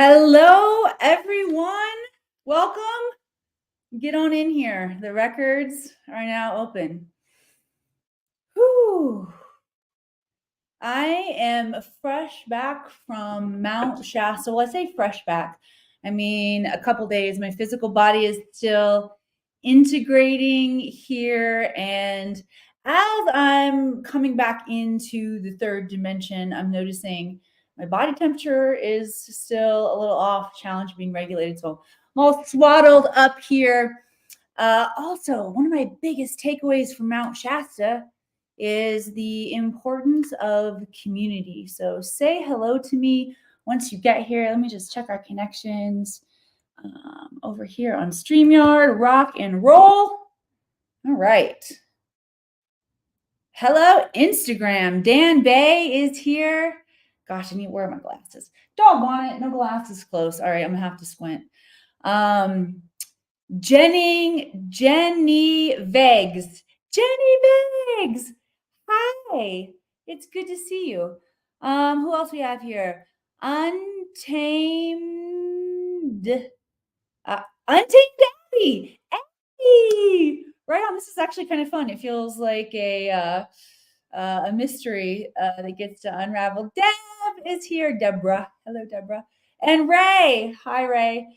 Hello, everyone. Welcome. Get on in here. The records are now open. Whew. I am fresh back from Mount Shasta. Well, I say fresh back. I mean, a couple days. My physical body is still integrating here. And as I'm coming back into the third dimension, I'm noticing my body temperature is still a little off, challenge being regulated. So I'm all swaddled up here. Also, one of my biggest takeaways from Mount Shasta is the importance of community. So say hello to me once you get here. Let me just check our connections over here on StreamYard. Rock and roll. All right. Hello, Instagram. Dan Bay is here. Gosh, I need to wear my glasses. Doggone it. No glasses close. All right, I'm going to have to squint. Jenny Vegs. Jenny Vegs. Hi. It's good to see you. Who else we have here? Untamed Abby. Abby. Right on. This is actually kind of fun. It feels like a mystery that gets to unravel. Deb is here. Deborah. Hello, Deborah. And Ray. Hi, Ray.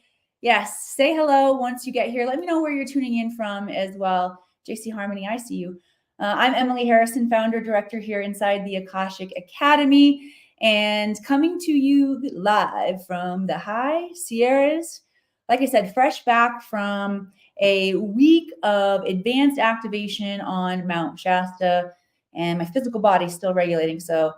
Yes, say hello once you get here. Let me know where you're tuning in from as well. JC Harmony, I see you. I'm Emily Harrison, founder, director here inside the Akashic Academy, and coming to you live from the high Sierras. Like I said, fresh back from a week of advanced activation on Mount Shasta, and my physical body is still regulating. So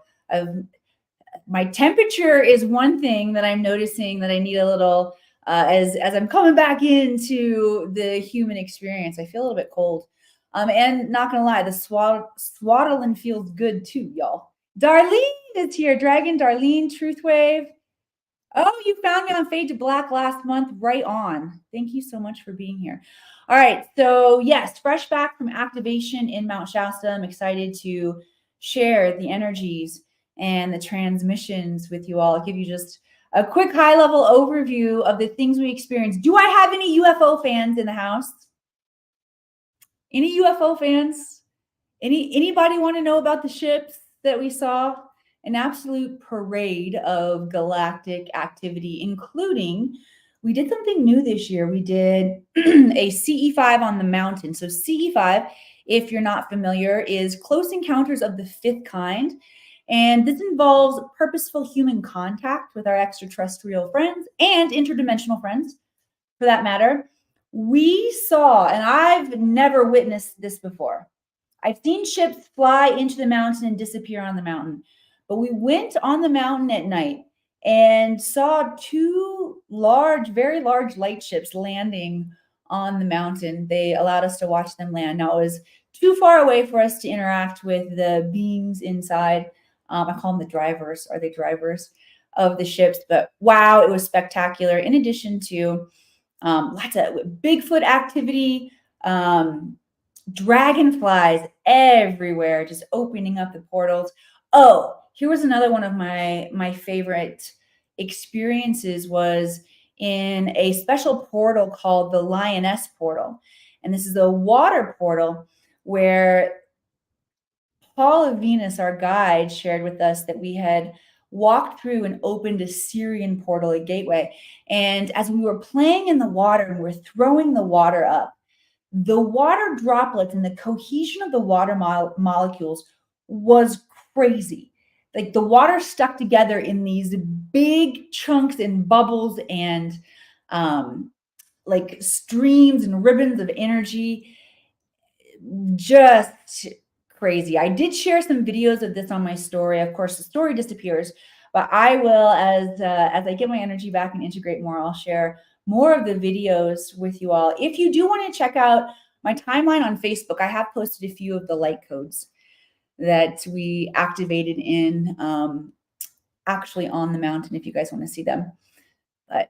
my temperature is one thing that I'm noticing that I need a little, as I'm coming back into the human experience. I feel a little bit cold. And not gonna lie, the swaddling feels good too, y'all. Darlene is here. Dragon Darlene, Truth Wave. Oh, you found me on Fade to Black last month. Right on. Thank you so much for being here. All right. So yes, fresh back from activation in Mount Shasta. I'm excited to share the energies and the transmissions with you all. I'll give you just a quick high-level overview of the things we experienced. Do I have any UFO fans in the house? Any UFO fans? Anybody want to know about the ships that we saw? An absolute parade of galactic activity, including we did something new this year. We did a CE5 on the mountain. So CE5, if you're not familiar, is Close Encounters of the Fifth Kind. And this involves purposeful human contact with our extraterrestrial friends and interdimensional friends, for that matter. We saw, and I've never witnessed this before. I've seen ships fly into the mountain and disappear on the mountain. But we went on the mountain at night and saw two very large light ships landing on the mountain. They allowed us to watch them land. Now, it was too far away for us to interact with the beings inside. I call them the drivers. Are they drivers of the ships? But wow, it was spectacular. In addition to lots of Bigfoot activity, dragonflies everywhere, just opening up the portals. Oh, here was another one of my favorite experiences was in a special portal called the Lioness Portal. And this is a water portal where Paula Venus, our guide, shared with us that we had walked through and opened a Syrian portal, a gateway. And as we were playing in the water and we're throwing the water up, the water droplets and the cohesion of the water molecules was crazy. Like the water stuck together in these big chunks and bubbles and like streams and ribbons of energy. Just crazy. I did share some videos of this on my story. Of course, the story disappears, but I will, as I get my energy back and integrate more, I'll share more of the videos with you all. If you do want to check out my timeline on Facebook, I have posted a few of the light codes that we activated in actually on the mountain, if you guys want to see them. But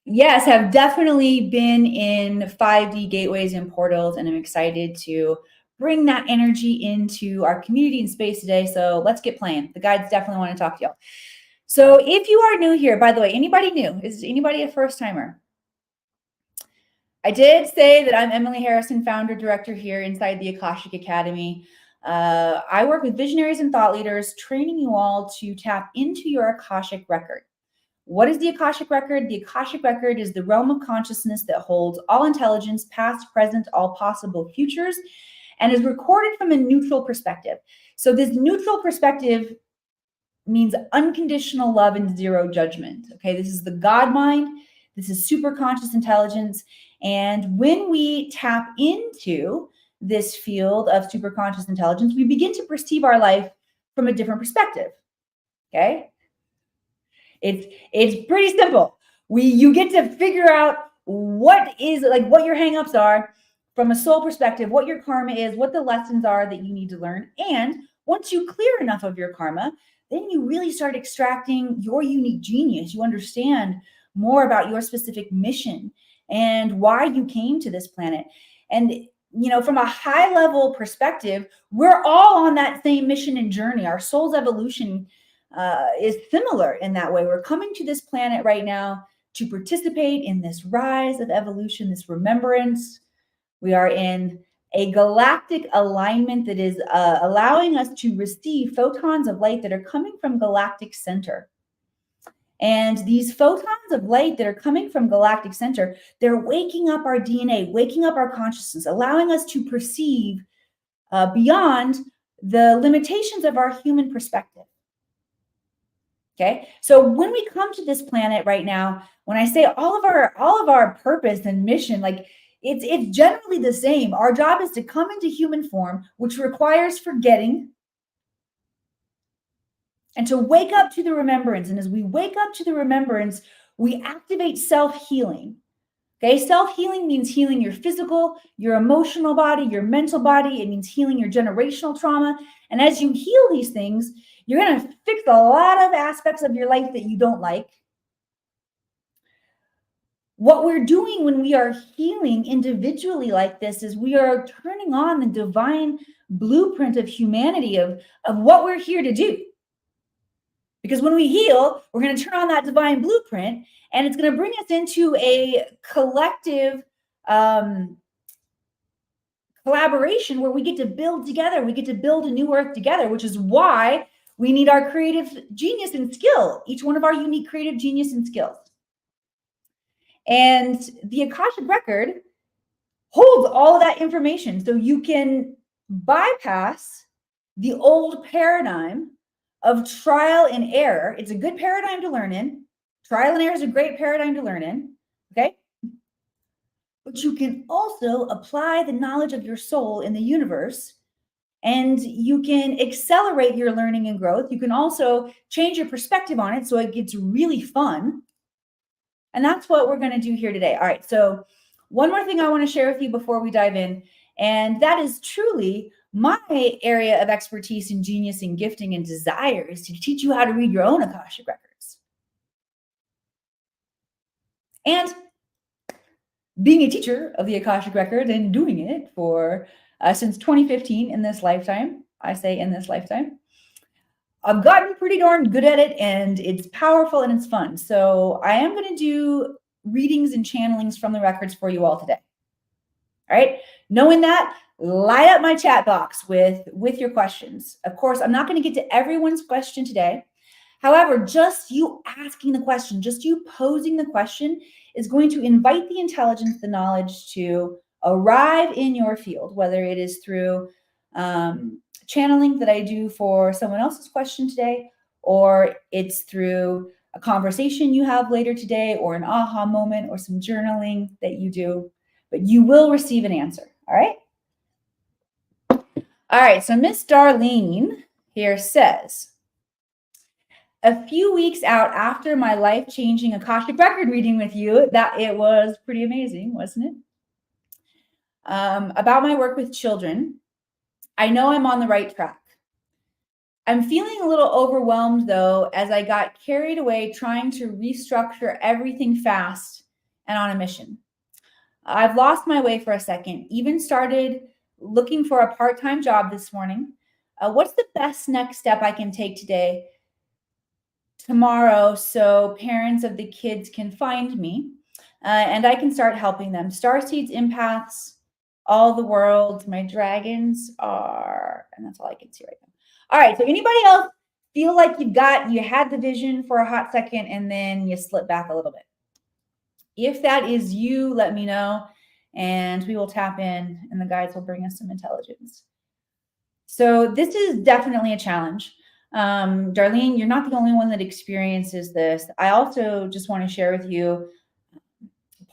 yes, have definitely been in 5D gateways and portals, and I'm excited to bring that energy into our community and space today. So let's get playing. The guides definitely want to talk to y'all. So if you are new here, by the way, anybody new? Is anybody a first timer? I did say that I'm Emily Harrison, founder, director here inside the Akashic Academy. I work with visionaries and thought leaders, training you all to tap into your Akashic record. What is the Akashic record? The Akashic record is the realm of consciousness that holds all intelligence, past, present, all possible futures, and is recorded from a neutral perspective. So this neutral perspective means unconditional love and zero judgment. Okay, this is the God mind. This is super conscious intelligence. And when we tap into this field of super conscious intelligence, we begin to perceive our life from a different perspective. Okay, it's pretty simple. You get to figure out what your hangups are from a soul perspective, what your karma is, what the lessons are that you need to learn. And once you clear enough of your karma, then you really start extracting your unique genius. You understand more about your specific mission and why you came to this planet. And from a high level perspective, we're all on that same mission and journey. Our soul's evolution is similar in that way. We're coming to this planet right now to participate in this rise of evolution, this remembrance. We are in a galactic alignment that is allowing us to receive photons of light that are coming from galactic center. And these photons of light that are coming from galactic center, they're waking up our DNA, waking up our consciousness, allowing us to perceive beyond the limitations of our human perspective. Okay, so when we come to this planet right now, when I say all of our purpose and mission, like it's generally the same. Our job is to come into human form, which requires forgetting and to wake up to the remembrance. And as we wake up to the remembrance, we activate self-healing. Okay, self-healing means healing your physical, your emotional body, your mental body. It means healing your generational trauma. And as you heal these things, you're going to fix a lot of aspects of your life that you don't like. What we're doing when we are healing individually like this is we are turning on the divine blueprint of humanity, of what we're here to do. Because when we heal, we're going to turn on that divine blueprint, and it's going to bring us into a collective collaboration where we get to build together. We get to build a new earth together, which is why we need our creative genius and skill, each one of our unique creative genius and skills. And the Akashic record holds all of that information. So you can bypass the old paradigm of trial and error. It's a good paradigm to learn in. Trial and error is a great paradigm to learn in. Okay. But you can also apply the knowledge of your soul in the universe, and you can accelerate your learning and growth. You can also change your perspective on it so it gets really fun. And that's what we're going to do here today. All right. So one more thing I want to share with you before we dive in, and that is truly my area of expertise and genius and gifting and desire is to teach you how to read your own Akashic records. And being a teacher of the Akashic record and doing it for since 2015 in this lifetime, I say in this lifetime, I've gotten pretty darn good at it, and it's powerful and it's fun. So I am going to do readings and channelings from the records for you all today. All right. Knowing that, light up my chat box with your questions. Of course, I'm not going to get to everyone's question today. However, just you asking the question, just you posing the question is going to invite the intelligence, the knowledge to arrive in your field, whether it is through channeling that I do for someone else's question today, or it's through a conversation you have later today, or an aha moment, or some journaling that you do, but you will receive an answer. All right. All right. So Miss Darlene here says, a few weeks out after my life-changing Akashic record reading with you, that it was pretty amazing, wasn't it? About my work with children, I know I'm on the right track. I'm feeling a little overwhelmed, though, as I got carried away trying to restructure everything fast and on a mission. I've lost my way for a second, even started looking for a part-time job this morning. What's the best next step I can take today tomorrow so parents of the kids can find me and I can start helping them. Starseeds, empaths, all the world. My dragons are, and that's all I can see right now. All right. So anybody else feel like you had the vision for a hot second and then you slip back a little bit? If that is you, let me know and we will tap in and the guides will bring us some intelligence. So this is definitely a challenge. Darlene, you're not the only one that experiences this. I also just want to share with you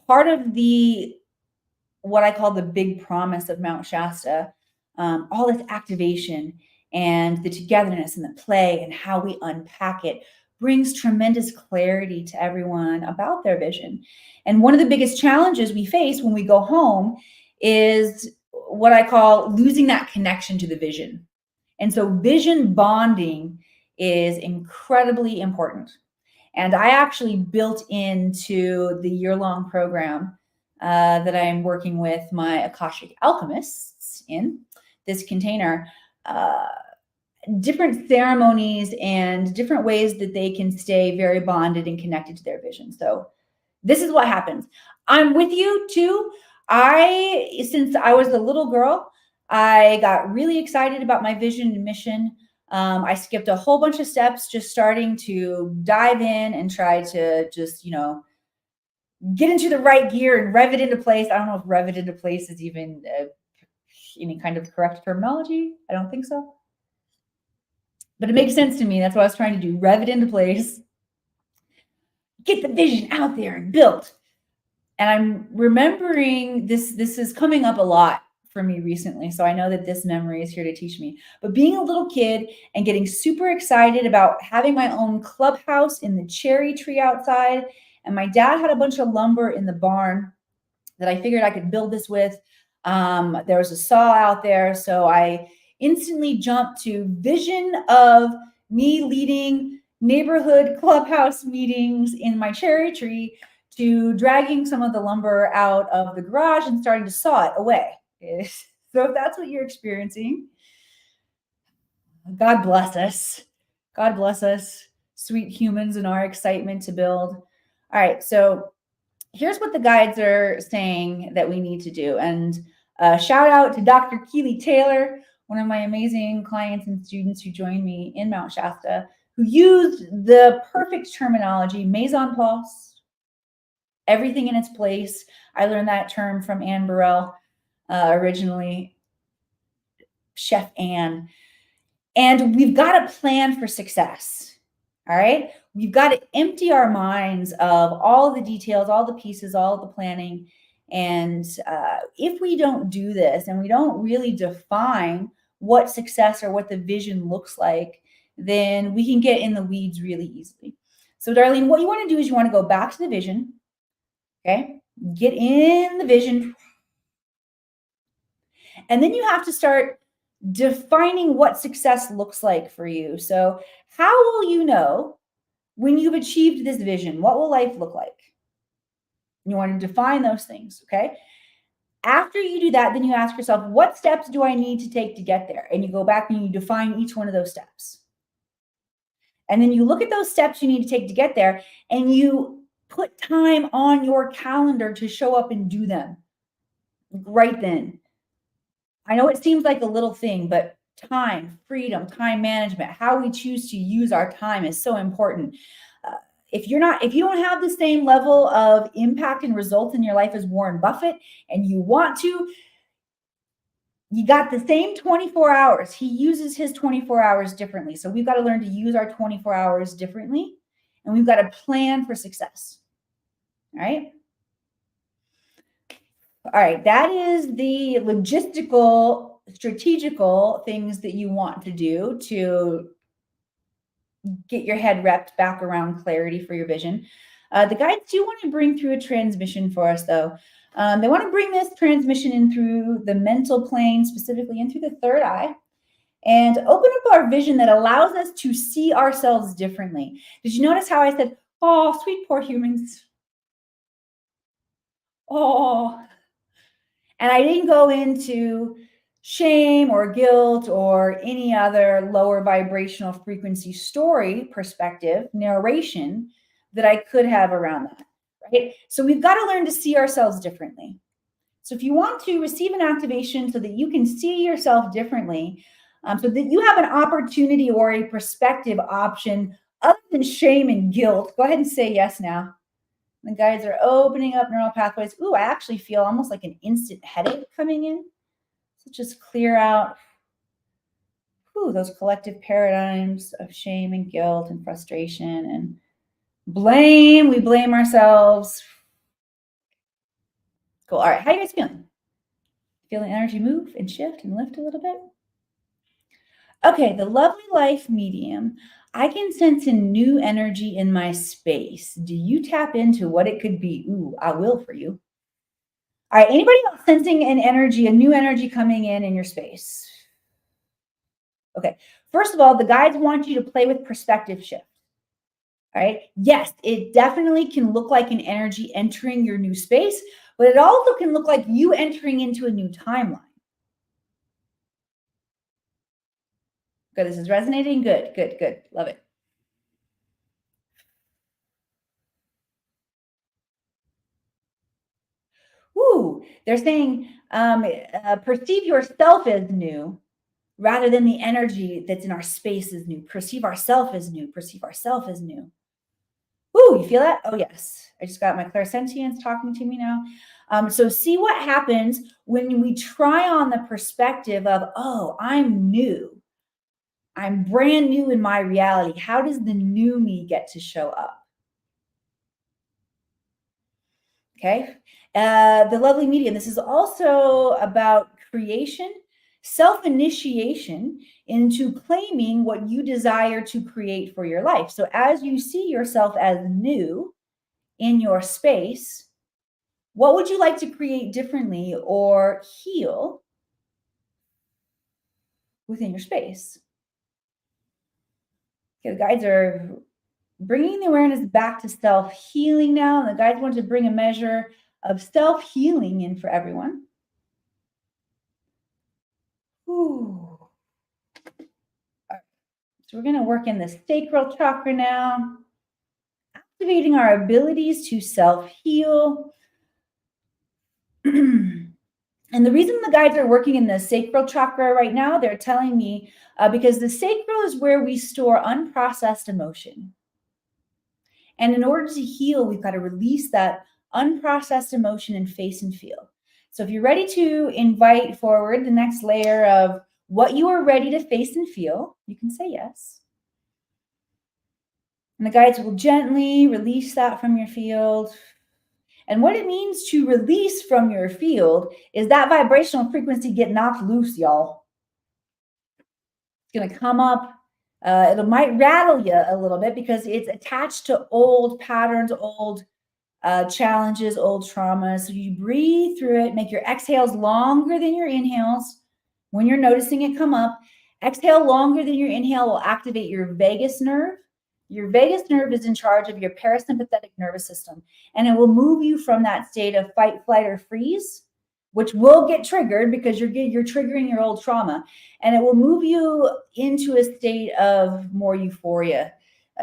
part of what I call the big promise of Mount Shasta, all this activation and the togetherness and the play and how we unpack it brings tremendous clarity to everyone about their vision. And one of the biggest challenges we face when we go home is what I call losing that connection to the vision. And so vision bonding is incredibly important. And I actually built into the year-long program that I'm working with my Akashic alchemists in this container, different ceremonies and different ways that they can stay very bonded and connected to their vision. So this is what happens. I'm with you too. Since I was a little girl, I got really excited about my vision and mission. I skipped a whole bunch of steps, just starting to dive in and try to just, get into the right gear and rev it into place. I don't know if rev it into place is even any kind of correct terminology. I don't think so. But it makes sense to me. That's what I was trying to do. Rev it into place. Get the vision out there and built. And I'm remembering this is coming up a lot for me recently. So I know that this memory is here to teach me. But being a little kid and getting super excited about having my own clubhouse in the cherry tree outside. And my dad had a bunch of lumber in the barn that I figured I could build this with. There was a saw out there. So I instantly jumped to vision of me leading neighborhood clubhouse meetings in my cherry tree to dragging some of the lumber out of the garage and starting to saw it away. So if that's what you're experiencing, God bless us. God bless us, sweet humans, and our excitement to build. All right, so here's what the guides are saying that we need to do. And shout out to Dr. Keely Taylor, one of my amazing clients and students who joined me in Mount Shasta, who used the perfect terminology, mise en place, everything in its place. I learned that term from Anne Burrell, originally, Chef Anne. And we've got a plan for success. All right. We've got to empty our minds of all the details, all the pieces, all the planning. And if we don't do this and we don't really define what success or what the vision looks like, then we can get in the weeds really easily. So, Darlene, what you want to do is you want to go back to the vision. Okay. Get in the vision. And then you have to start defining what success looks like for you. So how will you know when you've achieved this vision? What will life look like? You want to define those things, okay? After you do that, then you ask yourself, what steps do I need to take to get there? And you go back and you define each one of those steps. And then you look at those steps you need to take to get there, and you put time on your calendar to show up and do them right then. I know it seems like a little thing, but time, freedom, time management, how we choose to use our time is so important. If you don't have the same level of impact and results in your life as Warren Buffett, and you want to, you got the same 24 hours. He uses his 24 hours differently. So we've got to learn to use our 24 hours differently, and we've got to plan for success. All right. All right, that is the logistical, strategical things that you want to do to get your head wrapped back around clarity for your vision. The guides do want to bring through a transmission for us, though. They want to bring this transmission in through the mental plane, specifically in through the third eye, and open up our vision that allows us to see ourselves differently. Did you notice how I said, oh, sweet poor humans? Oh. And I didn't go into shame or guilt or any other lower vibrational frequency story, perspective, narration that I could have around that, right? So we've got to learn to see ourselves differently. So if you want to receive an activation so that you can see yourself differently, so that you have an opportunity or a perspective option other than shame and guilt, go ahead and say yes now. The guides are opening up neural pathways. Ooh, I actually feel almost like an instant headache coming in. So just clear out those collective paradigms of shame and guilt and frustration and blame. We blame ourselves. Cool. All right. How are you guys feeling? Feeling energy move and shift and lift a little bit? Okay, the lovely life medium. I can sense a new energy in my space. Do you tap into what it could be? Ooh, I will for you. All right, anybody else sensing an energy, a new energy coming in your space? Okay, first of all, the guides want you to play with perspective shift. All right, yes, it definitely can look like an energy entering your new space, but it also can look like you entering into a new timeline. Good, this is resonating. Good, good, good. Love it. Woo, they're saying perceive yourself as new rather than the energy that's in our space is new. Perceive ourself as new. Perceive ourself as new. Woo, you feel that? Oh, yes. I just got my clairsentience talking to me now. So see what happens when we try on the perspective of, oh, I'm new. I'm brand new in my reality. How does the new me get to show up? Okay. The lovely medium. This is also about creation, self-initiation into claiming what you desire to create for your life. So as you see yourself as new in your space, what would you like to create differently or heal within your space? Okay, the guides are bringing the awareness back to self-healing now. And the guides want to bring a measure of self-healing in for everyone. Ooh. So we're going to work in the sacral chakra now, activating our abilities to self-heal. And the reason the guides are working in the sacral chakra right now, they're telling me because the sacral is where we store unprocessed emotion. And in order to heal, we've got to release that unprocessed emotion and face and feel. So if you're ready to invite forward the next layer of what you are ready to face and feel, you can say yes. And the guides will gently release that from your field. And what it means to release from your field is that vibrational frequency get knocked loose, y'all. It's going to come up. It might rattle you a little bit because it's attached to old patterns, old challenges, old traumas. So you breathe through it, make your exhales longer than your inhales. When you're noticing it come up, exhale longer than your inhale will activate your vagus nerve. Your vagus nerve is in charge of your parasympathetic nervous system, and it will move you from that state of fight, flight, or freeze, which will get triggered because you're triggering your old trauma, and it will move you into a state of more euphoria.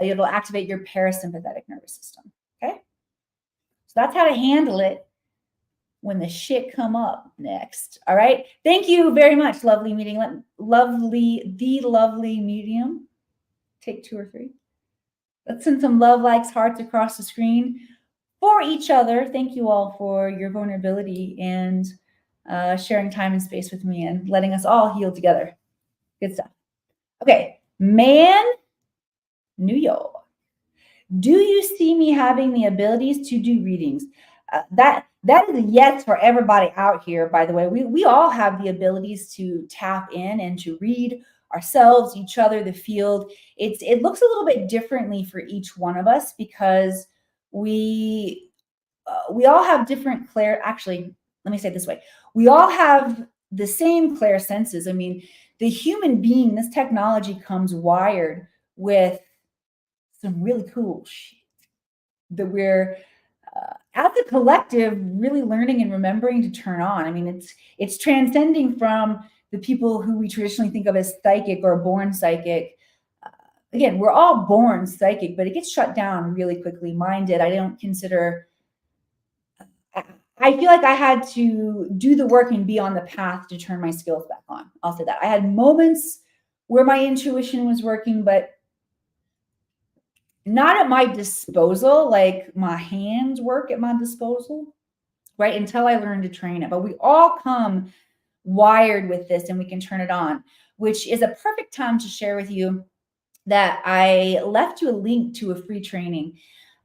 It'll activate your parasympathetic nervous system. Okay, so that's how to handle it when the shit come up next. All right. Thank you very much, lovely meeting. The lovely medium. Take 2 or 3. Let's send some love, likes, hearts across the screen for each other. Thank you all for your vulnerability and sharing time and space with me and letting us all heal together. Good stuff. Okay. Man, New York. Do you see me having the abilities to do readings? That is a yes for everybody out here, by the way. We all have the abilities to tap in and to read ourselves, each other, the field. It looks a little bit differently for each one of us because we all have different actually, let me say it this way. We all have the same clair senses. I mean, the human being, this technology comes wired with some really cool shit that we're as a collective really learning and remembering to turn on. I mean, it's transcending from the people who we traditionally think of as psychic or born psychic. Again, we're all born psychic, but it gets shut down really quickly. Mine did. I don't consider, I feel like I had to do the work and be on the path to turn my skills back on. I'll say that. I had moments where my intuition was working, but not at my disposal, like my hands work at my disposal, right? Until I learned to train it. But we all come wired with this and we can turn it on, which is a perfect time to share with you that I left you a link to a free training.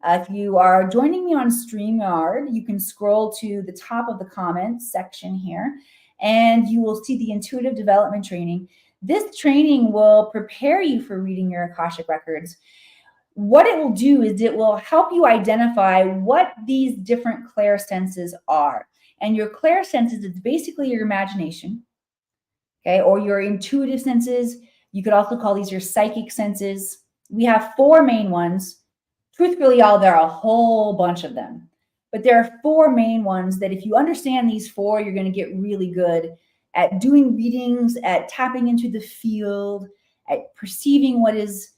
If you are joining me on StreamYard, you can scroll to the top of the comments section here, and you will see the intuitive development training. This training will prepare you for reading your Akashic Records. What it will do is it will help you identify what these different clairsenses are. And your clairsenses is basically your imagination, okay, or your intuitive senses. You could also call these your psychic senses. We have 4 main ones. Truthfully, y'all, there are a whole bunch of them. But there are 4 main ones that if you understand these 4, you're going to get really good at doing readings, at tapping into the field, at perceiving what is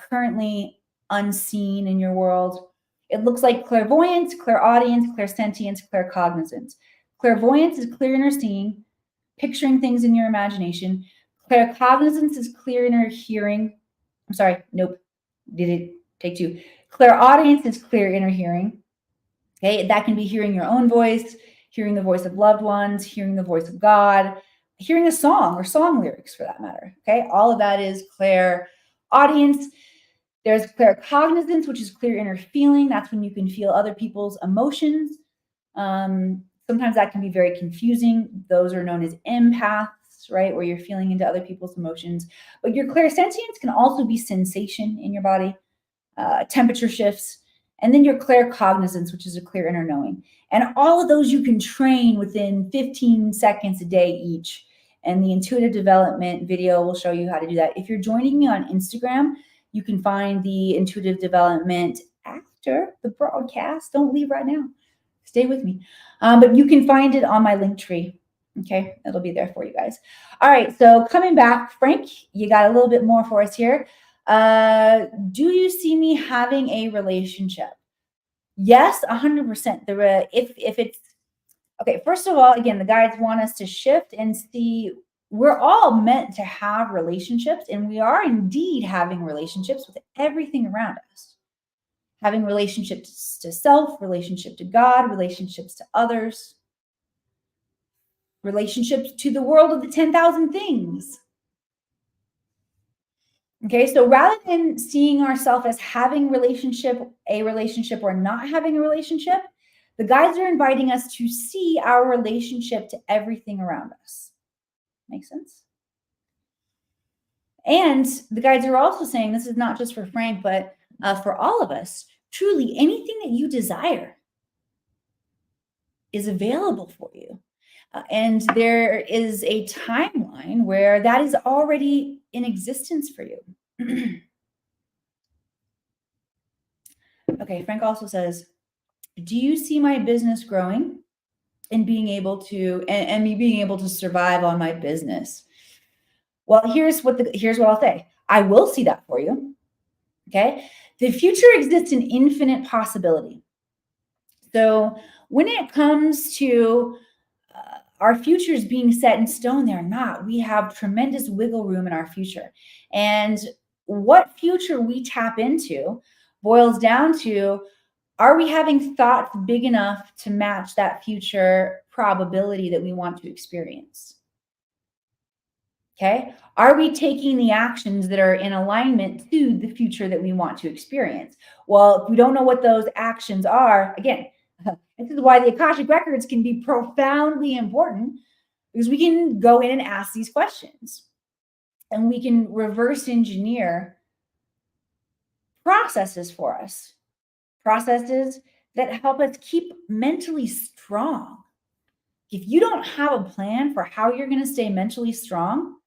currently unseen in your world. It looks like clairvoyance, clairaudience, clairsentience, claircognizance. Clairvoyance is clear inner seeing, picturing things in your imagination. Claircognizance is clear inner hearing. I'm sorry, nope, did it take 2. Clairaudience is clear inner hearing. Okay, that can be hearing your own voice, hearing the voice of loved ones, hearing the voice of God, hearing a song or song lyrics for that matter. Okay, all of that is clairaudience. There's claircognizance, which is clear inner feeling. That's when you can feel other people's emotions. Sometimes that can be very confusing. Those are known as empaths, right? Where you're feeling into other people's emotions. But your clairsentience can also be sensation in your body, temperature shifts, and then your claircognizance, which is a clear inner knowing. And all of those you can train within 15 seconds a day each. And the intuitive development video will show you how to do that. If you're joining me on Instagram, you can find the intuitive development after the broadcast. Don't leave right now. Stay with me. But you can find it on my link tree. Okay, it'll be there for you guys. All right, so coming back, Frank, you got a little bit more for us here. Do you see me having a relationship? Yes, 100%. If it's okay, first of all, again, the guides want us to shift and see we're all meant to have relationships, and we are indeed having relationships with everything around us. Having relationships to self, relationship to God, relationships to others, relationships to the world of the 10,000 things. Okay, so rather than seeing ourselves as having a relationship or not having a relationship, the guides are inviting us to see our relationship to everything around us. Make sense? And the guides are also saying, this is not just for Frank, but for all of us, truly anything that you desire is available for you. And there is a timeline where that is already in existence for you. Okay, Frank also says, do you see my business growing and being able to, and me being able to survive on my business? Well, here's what I'll say. I will see that for you. Okay. The future exists in infinite possibility. So when it comes to our futures being set in stone, they're not. We have tremendous wiggle room in our future. And what future we tap into boils down to, are we having thoughts big enough to match that future probability that we want to experience? Okay. Are we taking the actions that are in alignment to the future that we want to experience? Well, if we don't know what those actions are, again, this is why the Akashic Records can be profoundly important, because we can go in and ask these questions and we can reverse engineer processes for us, processes that help us keep mentally strong. If you don't have a plan for how you're going to stay mentally strong,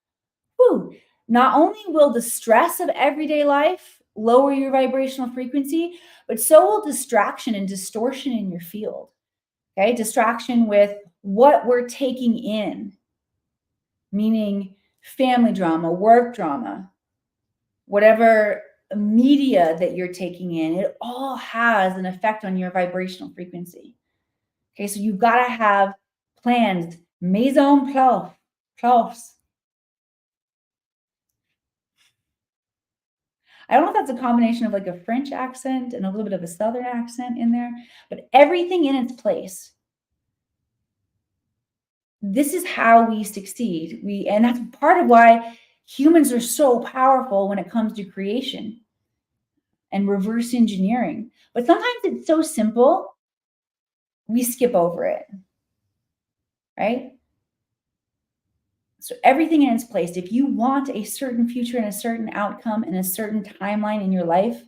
not only will the stress of everyday life lower your vibrational frequency, but so will distraction and distortion in your field. Okay, distraction with what we're taking in. meaning family drama, work drama, whatever media that you're taking in, it all has an effect on your vibrational frequency. Okay, so you've got to have plans, maison place. I don't know if that's a combination of like a French accent and a little bit of a Southern accent in there, but everything in its place. This is how we succeed. And that's part of why humans are so powerful when it comes to creation and reverse engineering. But sometimes it's so simple, we skip over it, right? So everything in its place. If you want a certain future and a certain outcome and a certain timeline in your life,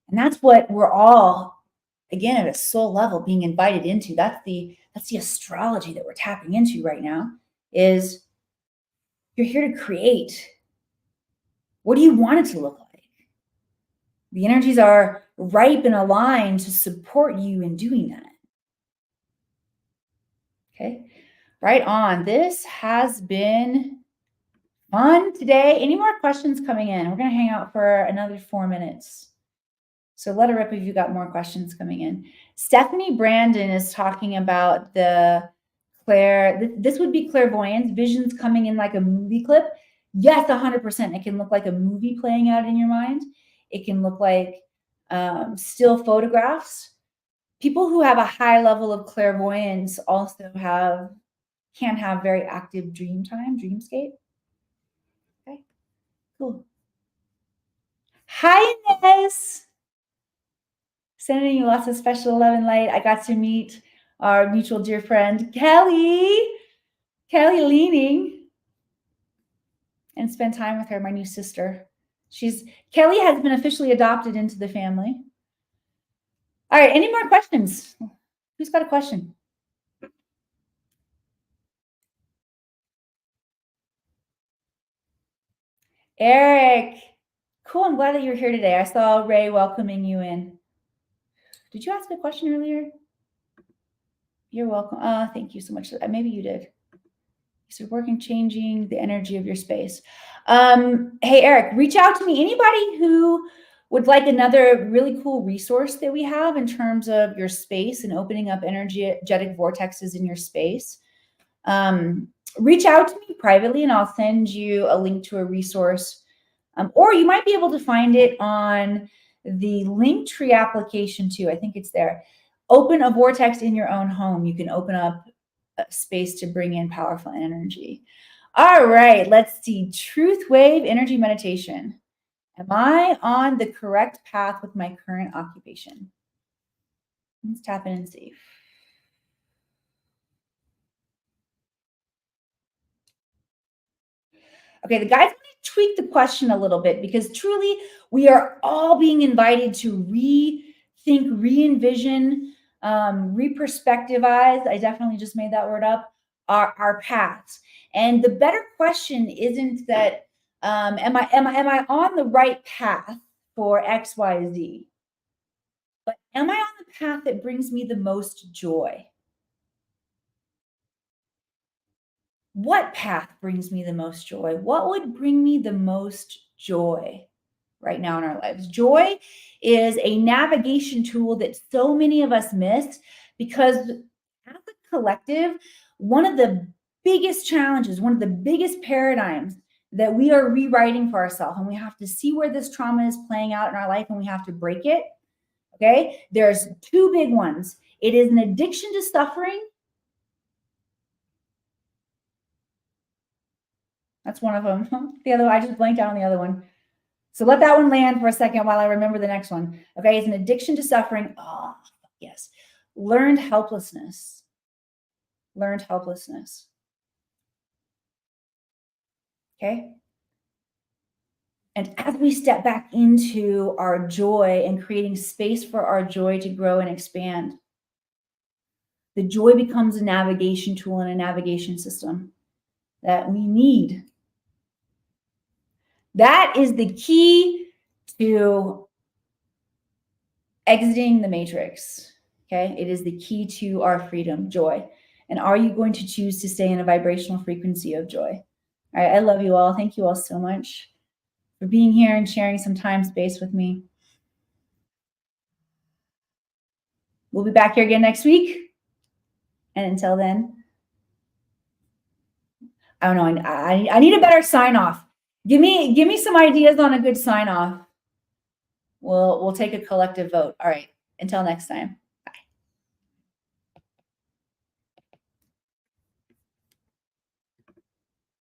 and that's what we're all, again, at a soul level being invited into. That's the astrology that we're tapping into right now, is you're here to create. What do you want it to look like? The energies are ripe and aligned to support you in doing that. Okay, right on. This has been fun today. Any more questions coming in? We're going to hang out for another 4 minutes. So let it rip if you got more questions coming in. Stephanie Brandon is talking about the this would be clairvoyance, visions coming in like a movie clip. Yes, 100%. It can look like a movie playing out in your mind. It can look like still photographs. People who have a high level of clairvoyance also can have very active dreamscape. Okay, cool. Hi, Inez. Sending you lots of special love and light. I got to meet our mutual dear friend, Kelly Leaning, and spend time with her, my new sister. Kelly has been officially adopted into the family. All right, any more questions? Who's got a question? Eric. Cool, I'm glad that you're here today. I saw Ray welcoming you in. Did you ask a question earlier? You're welcome. Thank you so much. Maybe you did. So working, changing the energy of your space. Hey, Eric, reach out to me. Anybody who would like another really cool resource that we have in terms of your space and opening up energetic vortexes in your space, reach out to me privately and I'll send you a link to a resource. Or you might be able to find it on the Linktree application too. I think it's there. Open a vortex in your own home. You can open up a space to bring in powerful energy. All right, let's see. Truth wave energy meditation. Am I on the correct path with my current occupation? Let's tap in and see. Okay, the guys want to tweak the question a little bit because truly we are all being invited to rethink, re-envision, re-perspectivize. I definitely just made that word up. Our paths. And the better question isn't that am I on the right path for X, Y, Z? But am I on the path that brings me the most joy? What path brings me the most joy? What would bring me the most joy right now in our lives? Joy is a navigation tool that so many of us miss because as a collective, one of the biggest challenges, one of the biggest paradigms that we are rewriting for ourselves, and we have to see where this trauma is playing out in our life and we have to break it. Okay, there's two big ones. It is an addiction to suffering. That's one of them. The other one, I just blanked out on the other one. So let that one land for a second while I remember the next one. Okay, it's an addiction to suffering. Oh, yes. Learned helplessness. Learned helplessness. Okay. And as we step back into our joy and creating space for our joy to grow and expand, the joy becomes a navigation tool and a navigation system that we need. That is the key to exiting the matrix. Okay, it is the key to our freedom, joy. And are you going to choose to stay in a vibrational frequency of joy? All right. I love you all. Thank you all so much for being here and sharing some time space with me. We'll be back here again next week. And until then, I don't know. I need a better sign off. Give me some ideas on a good sign off. We'll take a collective vote. All right. Until next time.